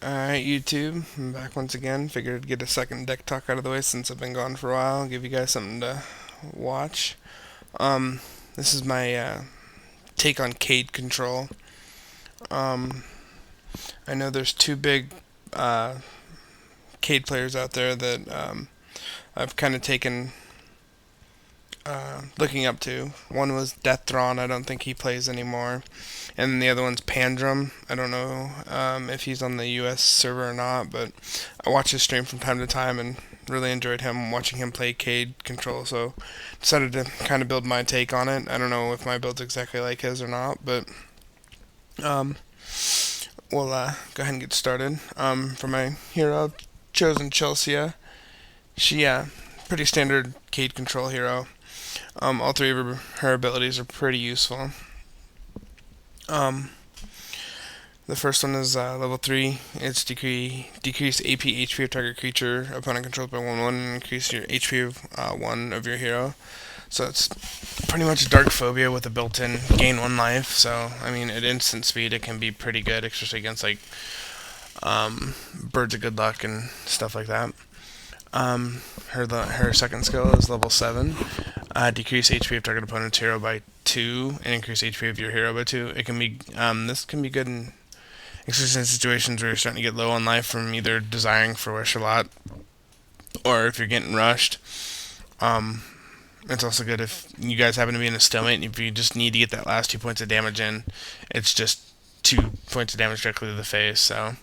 Alright, YouTube, I'm back once again. Figured I'd get a second deck talk out of the way since I've been gone for a while. Give you guys something to watch. This is my take on Cade control. Um, I know there's two big Cade players out there that I've kind of taken looking up to. One was Death Thrawn. I don't think he plays anymore. And then the other one's Pandrum. I don't know if he's on the US server or not, but I watch his stream from time to time and really enjoyed him watching him play Cade control. So decided to kind of build my take on it. I don't know if my build's exactly like his or not, but um, we'll go ahead and get started. For my hero, chosen Chelsea. She pretty standard Cade control hero. All three of her abilities are pretty useful. Um, the first one is level 3. It's decrease AP HP of target creature opponent controlled by 1/1 and increase your HP of 1 of your hero. So it's pretty much Dark Phobia with a built-in gain 1 life. So, I mean, at instant speed, it can be pretty good, especially against, like, Birds of Good Luck and stuff like that. Her second skill is level 7. Decrease HP of target opponent's hero by 2 and increase HP of your hero by 2. It can be this can be good in especially in situations where you're starting to get low on life from either desiring for Wish a lot or if you're getting rushed. Um, it's also good if you guys happen to be in a stalemate and if you just need to get that last 2 points of damage in. It's just 2 points of damage directly to the face. So,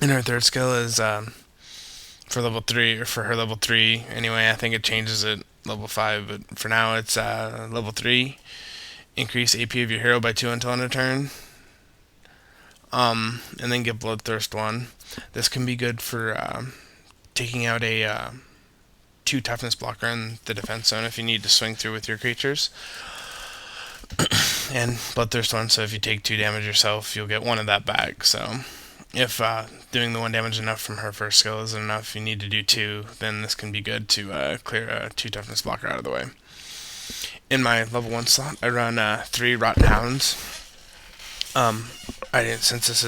and her third skill is for level 3, or for her level 3 anyway. I think it changes at level 5, but for now it's level 3. Increase AP of your hero by 2 until end of turn. And then get Bloodthirst 1. This can be good for taking out a 2 toughness blocker in the defense zone if you need to swing through with your creatures. And Bloodthirst 1, so if you take 2 damage yourself, you'll get 1 of that back. So if doing the 1 damage enough from her first skill isn't enough, you need to do 2, then this can be good to clear a 2 toughness blocker out of the way. In my level 1 slot, I run 3 Rotten Hounds. Since this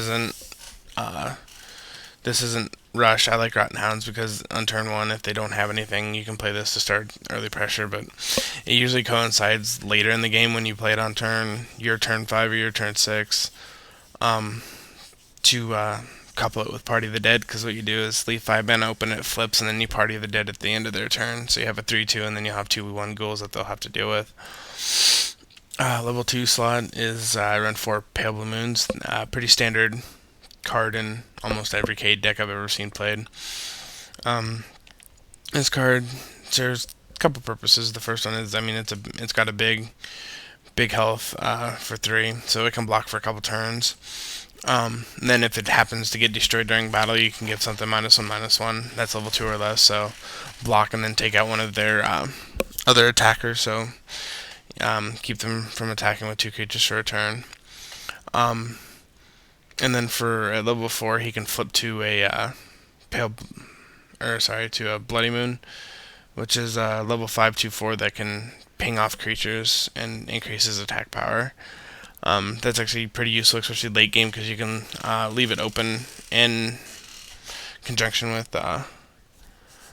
isn't Rush, I like Rotten Hounds because on turn 1, if they don't have anything, you can play this to start early pressure, but it usually coincides later in the game when you play it on your turn 5 or your turn 6, to couple it with Party of the Dead, because what you do is leave 5 mana open, it flips, and then you Party of the Dead at the end of their turn, so you have a 3/2, and then you'll have 2/1 ghouls that they'll have to deal with. Level 2 slot is I run 4 Pale Blue Moons. Pretty standard card in almost every Cade deck I've ever seen played. This card serves a couple purposes. The first one is, I mean, it's got a big health for 3, so it can block for a couple turns. And then if it happens to get destroyed during battle, you can give something -1/-1. That's level 2 or less, so block and then take out one of their other attackers, so keep them from attacking with 2 creatures for a turn. And then for level 4, he can flip to a Bloody Moon, which is level 5/2/4 that can ping off creatures and increases attack power. That's actually pretty useful, especially late game, because you can leave it open in conjunction with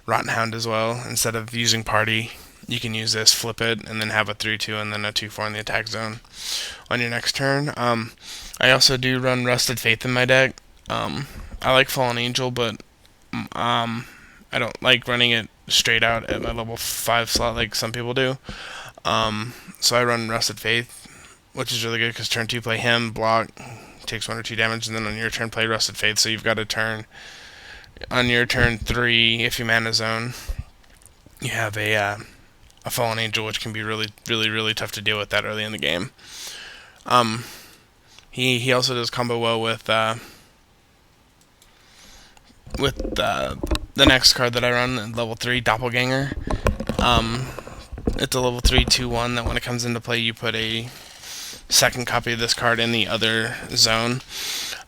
Rotten Hound as well. Instead of using Party, you can use this, flip it, and then have a 3/2 and then a 2/4 in the attack zone on your next turn. I also do run Rusted Faith in my deck. I like Fallen Angel, but I don't like running it straight out at my level 5 slot like some people do. So I run Rusted Faith, which is really good because turn 2 play him, block, takes 1 or 2 damage, and then on your turn play Rusted Faith, so you've got a turn. On your turn 3, if you mana zone, you have a Fallen Angel, which can be really tough to deal with that early in the game. He also does combo well with the next card that I run, level 3, Doppelganger. It's a level 3/2/1 that when it comes into play, you put a second copy of this card in the other zone.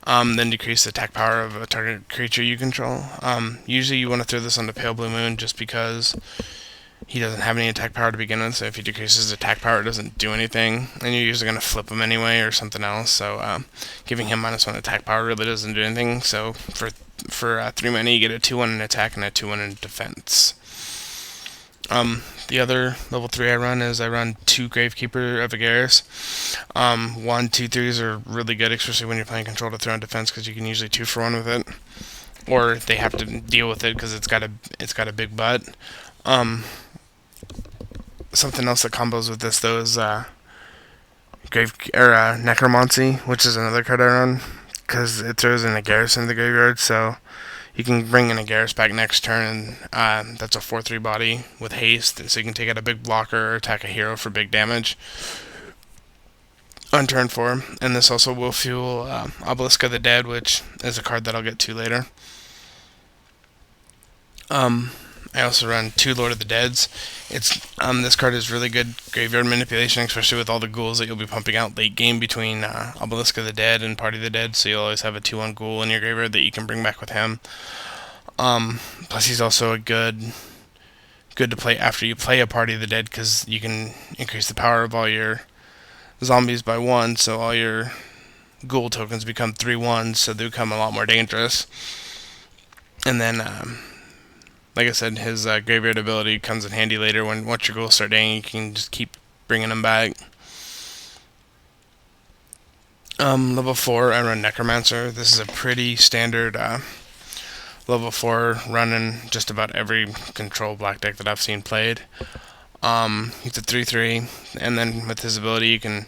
Then decrease the attack power of a target creature you control. Usually you want to throw this on the Pale Blue Moon just because he doesn't have any attack power to begin with, so if he decreases his attack power, it doesn't do anything, and you're usually going to flip him anyway or something else, so giving him -1 attack power really doesn't do anything. So for 3 mana, you get a 2/1 in attack and a 2/1 in defense. The other level 3 I run is 2 Gravekeeper of Agaris. 1, 2, 3s are really good, especially when you're playing control to throw in defense, because you can usually 2-for-1 with it, or they have to deal with it because it's got a big butt. Something else that combos with this though is Necromancy, which is another card I run because it throws in a garrison into the graveyard, so you can bring in a Garrus back next turn, and that's a 4/3 body with haste, so you can take out a big blocker or attack a hero for big damage on turn 4. And this also will fuel Obelisk of the Dead, which is a card that I'll get to later. I also run 2 Lord of the Deads. This card is really good graveyard manipulation, especially with all the ghouls that you'll be pumping out late game between Obelisk of the Dead and Party of the Dead, so you'll always have a 2/1 ghoul in your graveyard that you can bring back with him. Plus he's also good to play after you play a Party of the Dead, because you can increase the power of all your zombies by 1, so all your ghoul tokens become 3/1s, so they become a lot more dangerous. And then like I said, his graveyard ability comes in handy later. Once your ghouls start dying, you can just keep bringing them back. Level 4, I run Necromancer. This is a pretty standard level 4 run in just about every control black deck that I've seen played. He's a 3/3, and then with his ability, you can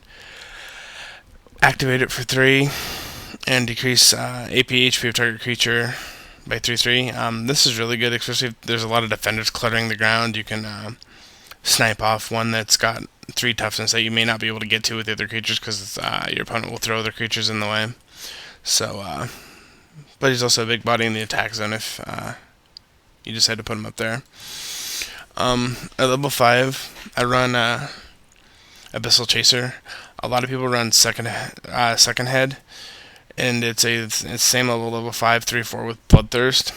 activate it for 3 and decrease AP HP of target creature by 3/3. This is really good, especially if there's a lot of defenders cluttering the ground. You can snipe off one that's got 3 toughness that you may not be able to get to with the other creatures, because your opponent will throw other creatures in the way. So, but he's also a big body in the attack zone if you decide to put him up there. At level 5, I run Abyssal Chaser. A lot of people run second head, and it's same level 5, 3, 4 with Bloodthirst.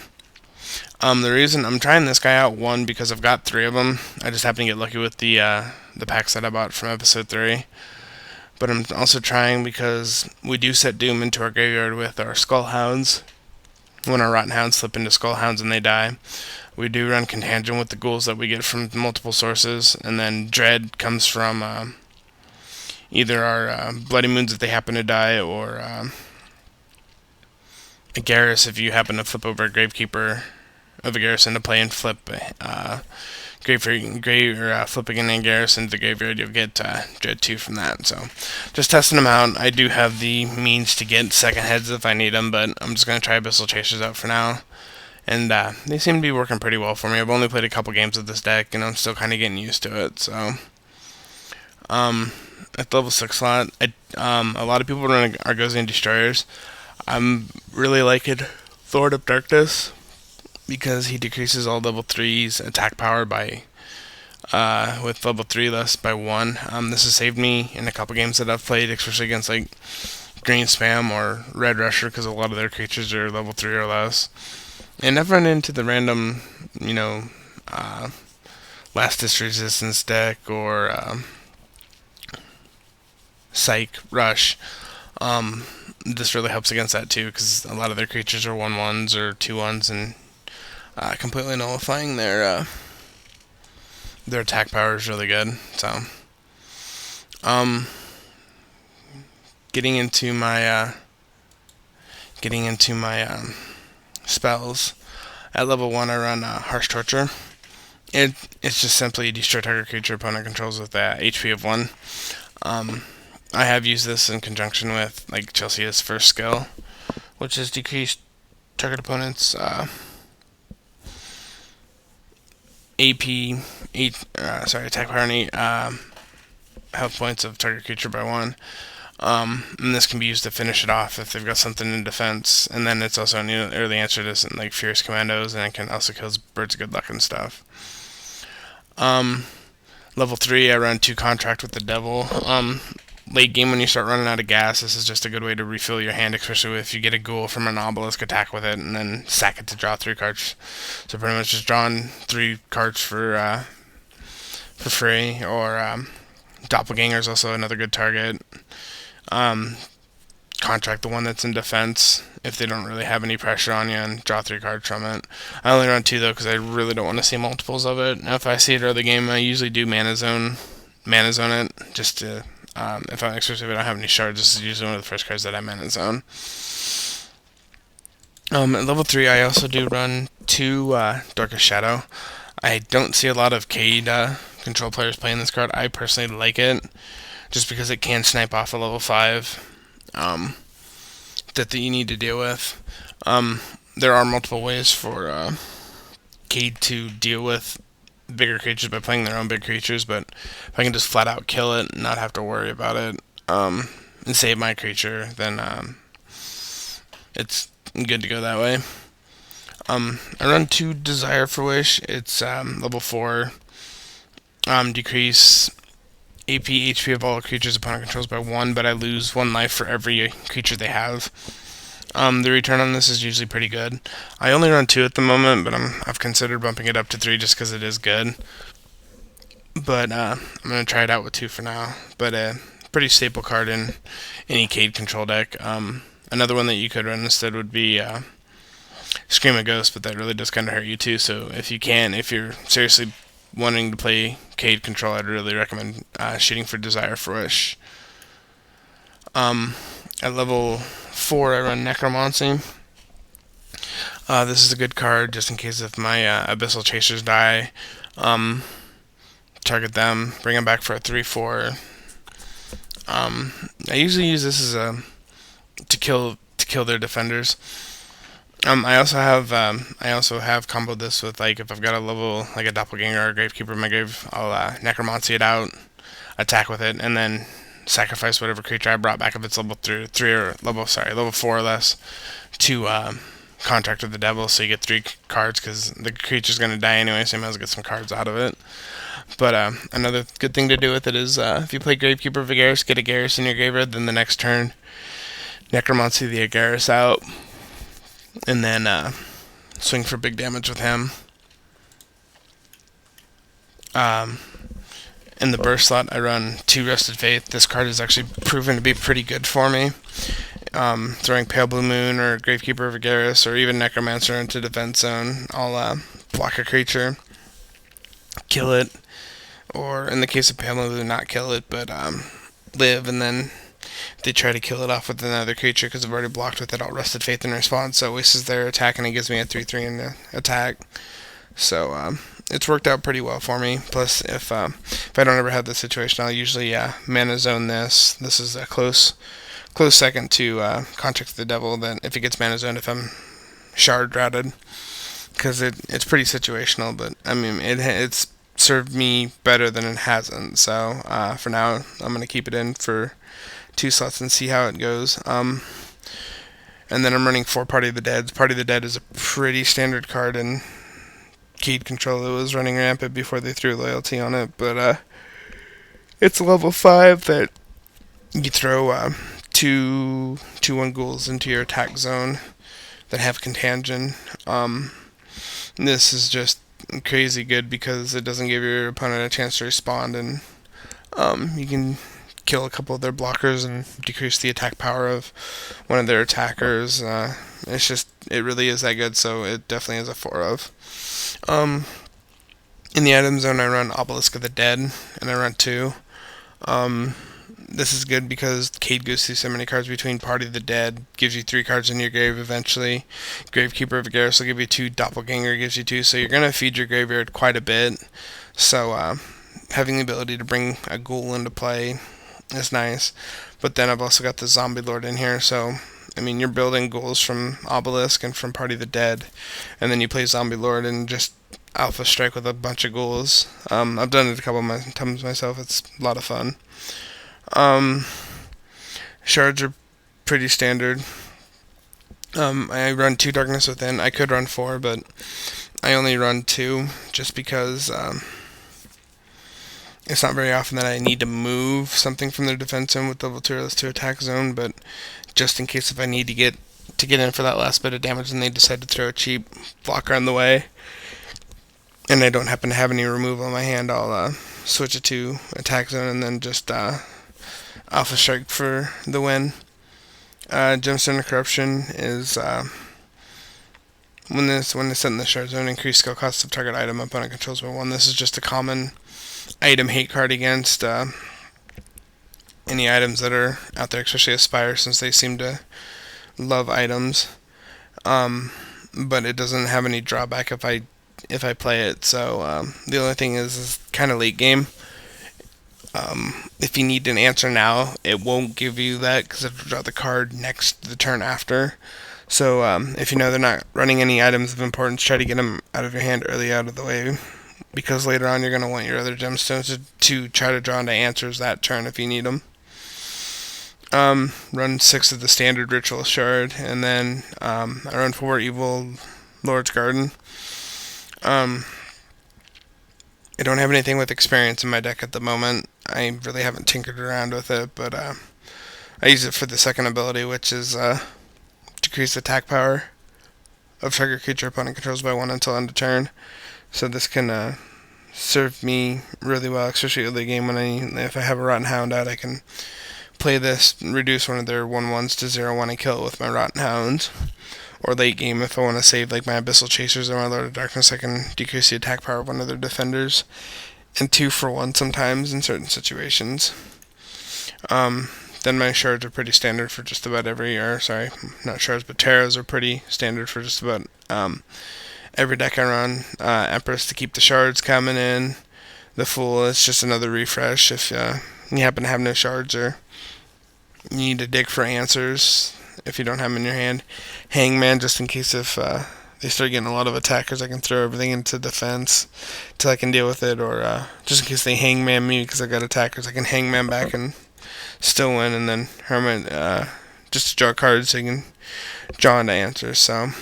The reason I'm trying this guy out, 1, because I've got 3 of them. I just happened to get lucky with the packs that I bought from episode 3. But I'm also trying because we do set Doom into our graveyard with our Skull Hounds. When our Rotten Hounds slip into Skull Hounds and they die, we do run Contagion with the ghouls that we get from multiple sources, and then Dread comes from either our Bloody Moons if they happen to die, or a Garrus if you happen to flip over a Gravekeeper of a Garrison to play and flip flipping a Garrison into the graveyard. You'll get Dread 2 from that. So just testing them out. I do have the means to get second heads if I need them, but I'm just going to try Abyssal Chasers out for now. And they seem to be working pretty well for me. I've only played a couple games with this deck, and I'm still kind of getting used to it. So at the level 6 slot, a lot of people run Argosian Destroyers. I'm really liking Lord of Darkness, because he decreases all level 3's attack power by with level 3 less by 1. This has saved me in a couple games that I've played, especially against like Green Spam or Red Rusher, because a lot of their creatures are level 3 or less. And I've run into the random, Last Ditch Resistance deck or Psych Rush. This really helps against that too, because a lot of their creatures are 1/1s or 2/1s, and completely nullifying their attack power is really good. So, getting into my spells. At level 1, I run Harsh Torture. It's just simply destroy target creature opponent controls with HP of 1. I have used this in conjunction with like Chelsea's first skill, which is decreased target opponent's attack power and 8 health points of target creature by 1. And this can be used to finish it off if they've got something in defense. And then it's also an early answer to some, like Fierce Commandos, and it can also kill Birds of Good Luck and stuff. Level 3, I run 2 Contract with the Devil. Late game when you start running out of gas, this is just a good way to refill your hand, especially if you get a ghoul from an obelisk, attack with it, and then sack it to draw 3 cards. So pretty much just drawing 3 cards for for free, or Doppelganger is also another good target. Contract the one that's in defense if they don't really have any pressure on you, and draw 3 cards from it. I only run 2 though because I really don't want to see multiples of it. Now, if I see it early game, I usually do mana zone it just to especially if I don't have any shards. This is usually one of the first cards that I mana zone. At level 3, I also do run 2 Darkest Shadow. I don't see a lot of Cade control players playing this card. I personally like it just because it can snipe off a level 5 that you need to deal with. There are multiple ways for Cade to deal with bigger creatures by playing their own big creatures, but if I can just flat out kill it and not have to worry about it, and save my creature, then it's good to go that way. I run 2 Desire for Wish. It's level 4. Decrease AP HP of all creatures opponent controls by 1, but I lose 1 life for every creature they have. The return on this is usually pretty good. I only run 2 at the moment, but I've considered bumping it up to 3 just because it is good. But I'm going to try it out with 2 for now. But a pretty staple card in any Cade control deck. Another one that you could run instead would be Scream of Ghost, but that really does kind of hurt you too. So if you're seriously wanting to play Cade control, I'd really recommend shooting for Desire for Wish. At level 4, I run Necromancy. This is a good card just in case if my Abyssal Chasers die. Target them, bring them back for a 3/4. I usually use this as to kill their defenders. I also have comboed this with, like, if I've got a level like a Doppelganger or a Gravekeeper in my grave, I'll Necromancy it out, attack with it, and then sacrifice whatever creature I brought back if it's level 4 or less, to Contract with the Devil, so you get 3 cards because the creature's going to die anyway, so you might as well get some cards out of it. But another good thing to do with it is if you play Gravekeeper of Agaris, get Agaris in your graveyard, then the next turn Necromancy the Agaris out, and then swing for big damage with him. In the burst slot, I run 2 Rested Faith. This card has actually proven to be pretty good for me. Throwing Pale Blue Moon or Gravekeeper of Agaris or even Necromancer into defense zone, I'll block a creature, kill it, or in the case of Pale Blue Moon, not kill it, but live, and then they try to kill it off with another creature because I've already blocked with it. I'll Rested Faith in response, so it wastes their attack and it gives me a 3/3 in the attack. So it's worked out pretty well for me. Plus, if I don't ever have this situation, I'll usually mana zone this. This is a close second to Contract with the Devil. Then if it gets mana zoned, if I'm shard routed, because it's pretty situational. But I mean, it's served me better than it hasn't. So for now, I'm gonna keep it in for 2 slots and see how it goes. And then I'm running 4 Party of the Dead. Party of the Dead is a pretty standard card in Cade control. It was running rampant before they threw loyalty on it, but it's level 5 that you throw 2 2/1 ghouls into your attack zone that have Contagion. This is just crazy good because it doesn't give your opponent a chance to respond, and you can kill a couple of their blockers and decrease the attack power of one of their attackers. It really is that good, so it definitely is a 4 of. In the item zone, I run Obelisk of the Dead, and I run 2. This is good because Cade goes through so many cards between Party of the Dead, gives you 3 cards in your grave eventually. Gravekeeper of Agaris will give you 2, Doppelganger gives you 2, so you're going to feed your graveyard quite a bit. So having the ability to bring a ghoul into play is nice. But then I've also got the Zombie Lord in here, so I mean, you're building ghouls from Obelisk and from Party of the Dead, and then you play Zombie Lord and just alpha strike with a bunch of ghouls. I've done it a couple of times myself. It's a lot of fun. Shards are pretty standard. I run 2 Darkness Within. I could run 4, but I only run 2 just because it's not very often that I need to move something from their defense zone with level 2 or less to attack zone, but just in case if I need to get in for that last bit of damage and they decide to throw a cheap blocker on the way, and I don't happen to have any removal in my hand, I'll switch it to attack zone, and then just Alpha Strike for the win. Gemstone of Corruption is when it's set in the shard zone, increase skill cost of target item opponent controls by 1. This is just a common item hate card against any items that are out there, especially Aspire, since they seem to love items. But it doesn't have any drawback if I play it. So the only thing is kind of late game. If you need an answer now, it won't give you that because it'll draw the card next to the turn after. So if you know they're not running any items of importance, try to get them out of your hand early, out of the way, because later on you're going to want your other gemstones to try to draw into answers that turn if you need them. Run 6 of the standard Ritual Shard, and then I run 4 Evil Lord's Garden. I don't have anything with experience in my deck at the moment. I really haven't tinkered around with it, but I use it for the second ability, which is decrease attack power of target creature opponent controls by 1 until end of turn. So this can serve me really well, especially early game if I have a Rotten Hound out, I can play this, reduce one of their 1/1s to 0/1 and kill it with my Rotten Hounds. Or late game, if I want to save like my Abyssal Chasers or my Lord of Darkness, I can decrease the attack power of one of their defenders. And 2 for 1 sometimes in certain situations. Then my shards are pretty standard for just about not shards, but Terras are pretty standard for just about every deck I run. Empress to keep the shards coming in. The Fool is just another refresh if you happen to have no shards or you need to dig for answers if you don't have them in your hand. Hangman, just in case if they start getting a lot of attackers, I can throw everything into defense till I can deal with it, or just in case they hangman me because I got attackers, I can hangman back and still win. And then Hermit, just to draw cards so you can draw into answers. So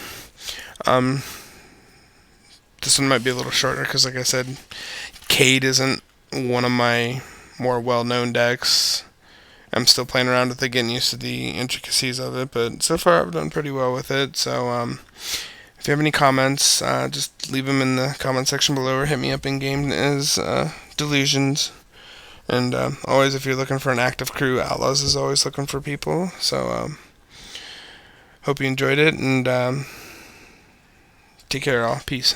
this one might be a little shorter because, like I said, Cade isn't one of my more well-known decks. I'm still playing around with it, getting used to the intricacies of it, but so far I've done pretty well with it. So if you have any comments, just leave them in the comment section below or hit me up in game as Delusions. And always, if you're looking for an active crew, Outlaws is always looking for people. So hope you enjoyed it, and take care all. Peace.